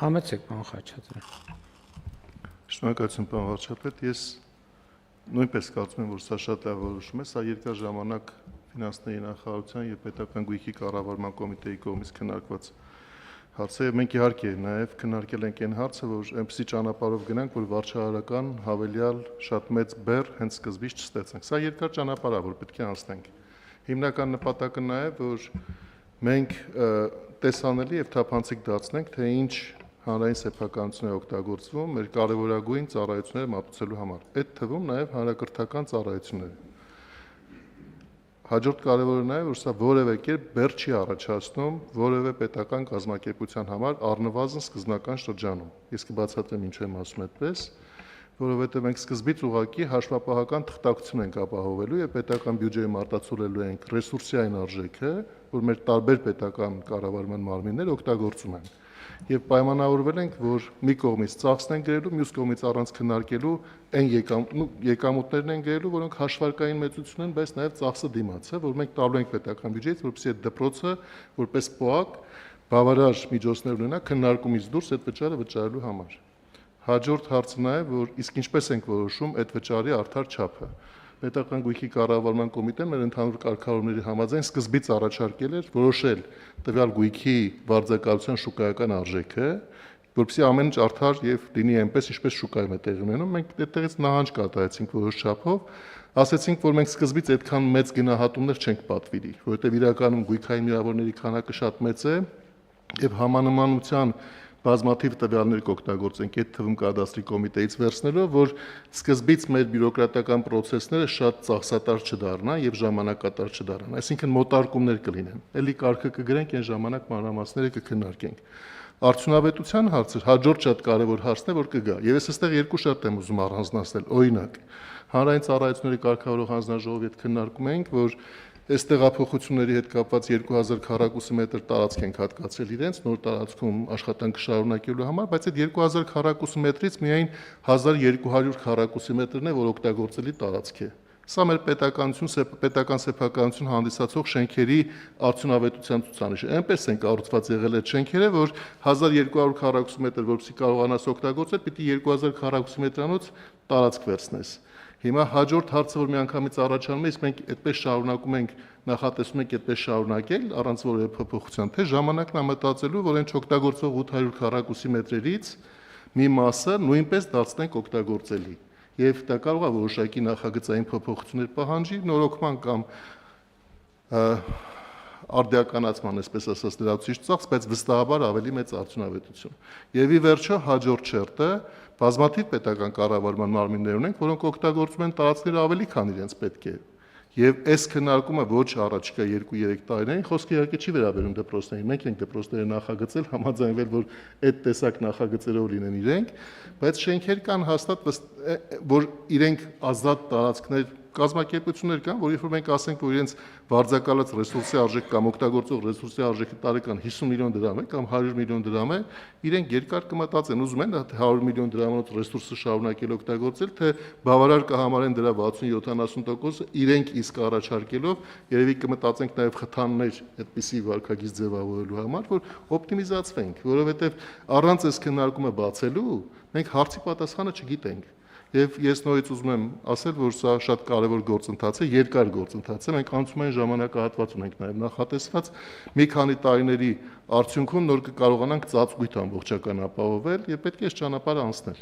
Համեցեք, պարոն Խաչատրյան։ Շնորհակալություն, պարոն վարչապետ, ես նույնպես կարծում եմ, որ սա շատ լավ որոշում է, սա երկար ժամանակ ֆինանսների նախարարության եւ պետական գույքի կառավարման կոմիտեի կողմից քննարկված հարց է, եւ մենք իհարկե նաեւ քննարկել ենք այն հարցը, որ այնպեսի ճանապարհով գնանք, որ վարչահարական հավելյալ շատ մեծ բեռ հենց սկզբից չստեղծենք։ Սա երկար ճանապարհ է, որ պետք է անցնենք։ Հիմնական նպատակը նաեւ, որ մենք տեսանելի եւ թափանցիկ դարձնենք, թե ինչ հանրային սեփականություն է օգտագործվում մեր կարևորագույն ծառայությունները մատուցելու համար։ Այդ թվում նաեւ հանրակրթական ծառայությունները։ Հաջորդ կարևորը նաեւ, որ սա որևէ կերպ բեռ չի առաջացնում որևէ պետական կազմակերպության համար առնվազն սկզբնական շրջանում։ Ես կբացատրեմ ինչ եմ ասում այդպես, որովհետեւ մենք սկզբից ուղղակի հաշվապահական թղթակցություն ենք ապահովելու եւ պետական բյուջեում արտացոլելու ենք ռեսուրսի այն արժեքը, որ մեր տարբեր պետական կառավարման մարմիններ օգտագործում են։ Եվ պայմանավորվել ենք, որ մի կողմից ծախսն են գրելու, մյուս կողմից առանց քննարկելու այն եկամուտներն են գրելու, որոնք հաշվարկային մեծություն են, բայց նաև ծախսը դիմաց է, որ մենք տալու ենք պետական բյուջեից, որպեսզի այդ դպրոցը որպես ՊՕԱԿ բավարար միջոցներ ունենա քննարկումից դուրս այդ վճարը վճարելու համար։ Հաջորդ հարցը նաև, որ իսկ ինչպես ենք որոշում այդ վճարի արդար չափը։ Պետական գույքի կառավարման կոմիտեն մեր ընդհանուր կարգավորումների համաձայն սկզբից առաջարկել էր որոշել տվյալ գույքի վարձակալության շուկայական արժեքը, որպեսզի ամեն ինչ արդար եւ լինի այնպես, ինչպես շուկայում է տեղի ունենում։ Մենք այդտեղից նահանջ կատարեցինք որոշ չափով, ասացինք, որ մենք սկզբից այդքան մեծ գնահատումներ չենք պատվիրի, որովհետեւ իրականում գույքային միավորների քանակը շատ մեծ է եւ համանմանության բազմաթիվ տվյալներ կօգտագործենք այդ թվում կադաստրի կոմիտեից վերցնելով, որ սկզբից մեր բյուրոկրատական process-ները շատ ծախսատար չդառնան եւ ժամանակատար չդառնան, այսինքն մոտարկումներ կլինեն։ Էլի կարգը կգրենք, այն ժամանակ մանրամասները կքննարկենք։ Արդյունավետության հարցը հաջորդ շատ կարևոր հարցն է, որ կգա։ Եվ ես այստեղ երկու շատ եմ ուզում առանձնացնել։ Օրինակ, հանրային ծառայությունների կարգավորող հանձնաժողովի հետ քննարկում ենք, որ այս տեղափոխությունների հետ կապված 2000 քառակուսի մետր տարածք ենք հատկացրել իրենց նոր տարածքում աշխատանքը շարունակելու համար, բայց այդ 2000 քառակուսի մետրից միայն 1200 քառակուսի մետրն է, որ օգտագործելի տարածք է։ Սա մեր պետական սեփականություն հանդիսացող շենքերի արդյունավետության ցուցանիշ է։ Այնպես են կառուցված եղել այդ շենքերը, որ 1200 քառակուսի մետր, որպեսզի կարողանաս օգտագործել, պիտի 2000 քառակուսի մետրանոց տարածք վերցնես։ Հիմա հաջորդ հարցը, որ միանգամից առաջանում է, իսկ մենք այդպես շարունակում ենք, նախատեսում ենք այդպես շարունակել առանց որևէ փոփոխության, թե ժամանակն է մտածելու, որ այն չօգտագործվող 800 քառակուսի մետրերից մի մասը նույնպես դարձնենք օգտագործելի։ Եվ դա կարող է որոշակի նախագծային փոփոխություններ պահանջի, նորոգման կամ արդիականացման, այսպես ասած, լրացուցիչ ծախս, բայց վստահաբար ավելի մեծ արդյունավետություն։ Եվ ի վերջո հաջորդ շերտը բազմաթիվ պետական կառավարման մարմիններ ունենք, որոնք օգտագործում են տարածքները ավելի, քան իրենց պետք է։ Եվ այս քննարկումը ոչ առաջիկա 2-3 տարիներին, խոսքը իհարկե չի վերաբերում դպրոցներին, մենք ենք դպրոցները նախագծել, համաձայնվել, որ այդ տեսակ նախագծերով լինեն իրենք, բայց շենքեր կան հաստատ, որ իրենք ազատ տարածքներ կազմակերպություններ կան, որ երբ որ մենք ասենք, որ իրենց վարձակալած ռեսուրսի արժեք կամ օգտագործող ռեսուրսի արժեքը տարեկան 50 միլիոն դրամ է կամ 100 միլիոն դրամ է, իրենք երկար կմտածեն, ուզում են 100 միլիոն դրամանոց ռեսուրսը շարունակել օգտագործել, թե բավարար կհամարեն դրա 60-70% իրենք իսկ առաջարկելով, երևի կմտածենք նաև խթաններ այդպիսի վարքագիծ ձևավորելու համար, որ օպտիմիզացվենք, որովհետև առանց այս քննարկումը բացելու մենք հարցի պատասխանը չգիտենք։ Եվ ես նորից ուզում եմ ասել, որ սա շատ կարևոր գործընթաց է, երկար գործընթաց է, մենք անցումային ժամանակահատված ունենք նաև նախատեսված, մի քանի տարիների արդյունքում նոր կկարողանանք ծածկույթ ամբողջական ապահովել եւ պետք է այս ճանապարհը անցնել։